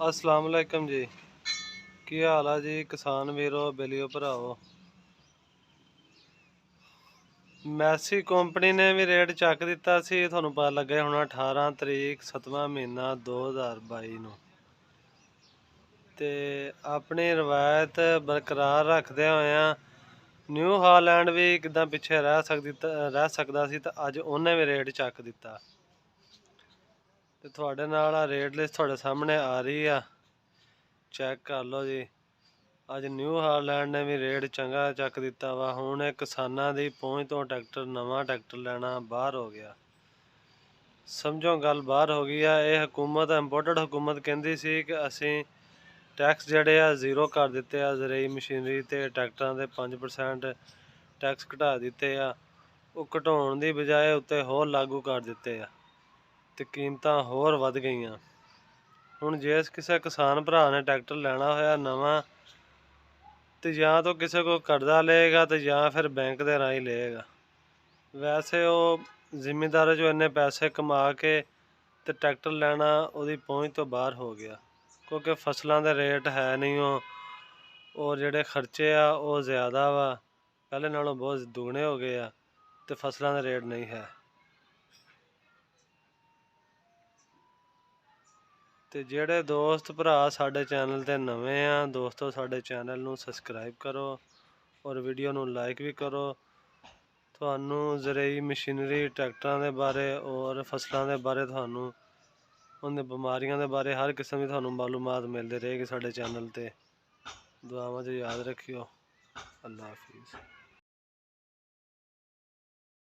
अस्सलाम वालेकुम जी। की हाल है जी किसान वीरो बेलियो भराओ। मैसी कंपनी ने भी रेट ਚੱਕ ਦਿੱਤਾ ਸੀ। ਤੁਹਾਨੂੰ ਪਤਾ ਲੱਗਾ ਹੁਣ 18 ਤਰੀਕ 7ਵਾਂ ਮਹੀਨਾ 2022 ਨੂੰ ਤੇ ਆਪਣੀ ਰਵਾਇਤ ਬਰਕਰਾਰ ਰੱਖਦਿਆਂ ਹੋਇਆਂ ਨਿਊ ਹਾਲੈਂਡ ਵੀ ਕਿਦਾਂ ਪਿੱਛੇ ਰਹਿ ਸਕਦਾ ਸੀ ਤਾਂ ਅੱਜ ਉਹਨੇ ਵੀ ਰੇਟ ਚੱਕ ਦਿੱਤਾ ਤੇ ਤੁਹਾਡੇ ਨਾਲ ਆ ਰੇਟ ਲਿਸਟ ਤੁਹਾਡੇ ਸਾਹਮਣੇ ਆ ਰਹੀ ਆ, ਚੈੱਕ ਕਰ ਲਓ ਜੀ। ਅੱਜ ਨਿਊ ਹਾਲੈਂਡ ਨੇ ਵੀ ਰੇਟ ਚੰਗਾ ਚੱਕ ਦਿੱਤਾ ਵਾ। ਹੁਣ ਇਹ ਕਿਸਾਨਾਂ ਦੀ ਪਹੁੰਚ ਤੋਂ ਨਵਾਂ ਟਰੈਕਟਰ ਲੈਣਾ ਬਾਹਰ ਹੋ ਗਿਆ। ਸਮਝੋ ਗੱਲ ਬਾਹਰ ਹੋ ਗਈ ਆ। ਇਹ ਹਕੂਮਤ ਇੰਪੋਰਟਡ ਹਕੂਮਤ ਕਹਿੰਦੀ ਸੀ ਕਿ ਅਸੀਂ ਟੈਕਸ ਜਿਹੜੇ ਆ ਜ਼ੀਰੋ ਕਰ ਦਿੱਤੇ ਆ, ਜ਼ਰਈ ਮਸ਼ੀਨਰੀ ਤੇ ਟਰੈਕਟਰਾਂ ਦੇ 5% ਟੈਕਸ ਘਟਾ ਦਿੱਤੇ ਆ। ਉਹ ਘਟਾਉਣ ਦੀ ਬਜਾਏ ਉੱਤੇ ਹੋਰ ਲਾਗੂ ਕਰ ਦਿੱਤੇ ਆ ਤੇ ਕੀਮਤਾਂ ਹੋਰ ਵੱਧ ਗਈਆਂ। ਹੁਣ ਜੇ ਕਿਸੇ ਕਿਸਾਨ ਭਰਾ ਨੇ ਟਰੈਕਟਰ ਲੈਣਾ ਹੋਇਆ ਨਵਾਂ ਤੇ ਜਾਂ ਤਾਂ ਕਿਸੇ ਕੋਲ ਕਰਜ਼ਾ ਲਏਗਾ ਤੇ ਜਾਂ ਫਿਰ ਬੈਂਕ ਦੇ ਰਾਹੀਂ ਲਏਗਾ। ਵੈਸੇ ਉਹ ਜ਼ਿਮੀਂਦਾਰਾਂ 'ਚੋਂ ਇੰਨੇ ਪੈਸੇ ਕਮਾ ਕੇ ਤੇ ਟਰੈਕਟਰ ਲੈਣਾ ਉਹਦੀ ਪਹੁੰਚ ਤੋਂ ਬਾਹਰ ਹੋ ਗਿਆ, ਕਿਉਂਕਿ ਫਸਲਾਂ ਦੇ ਰੇਟ ਹੈ ਨਹੀਂ। ਉਹ ਜਿਹੜੇ ਖਰਚੇ ਆ ਉਹ ਜ਼ਿਆਦਾ ਵਾ, ਪਹਿਲੇ ਨਾਲੋਂ ਬਹੁਤ ਦੁੱਗਣੇ ਹੋ ਗਏ ਆ ਤੇ ਫਸਲਾਂ ਦੇ ਰੇਟ ਨਹੀਂ ਹੈ। ਤੇ ਜਿਹੜੇ ਦੋਸਤ ਭਰਾ ਸਾਡੇ ਚੈਨਲ ਤੇ ਨਵੇਂ ਆ, ਦੋਸਤੋ ਸਾਡੇ ਚੈਨਲ ਨੂੰ ਸਬਸਕ੍ਰਾਈਬ ਕਰੋ ਔਰ ਵੀਡੀਓ ਨੂੰ ਲਾਈਕ ਵੀ ਕਰੋ। ਤੁਹਾਨੂੰ ਜ਼ਰਈ ਮਸ਼ੀਨਰੀ ਟਰੈਕਟਰਾਂ ਦੇ ਬਾਰੇ ਔਰ ਫਸਲਾਂ ਦੇ ਬਾਰੇ, ਤੁਹਾਨੂੰ ਉਹਨਾਂ ਬਿਮਾਰੀਆਂ ਦੇ ਬਾਰੇ ਹਰ ਕਿਸਮ ਦੀ ਤੁਹਾਨੂੰ ਮਾਲੂਮਾਤ ਮਿਲਦੀ ਰਹੇਗੀ ਸਾਡੇ ਚੈਨਲ ਤੇ। ਦੁਆਵਾਂ 'ਚ ਯਾਦ ਰੱਖਿਓ। ਅੱਲਾ ਹਾਫਿਜ਼।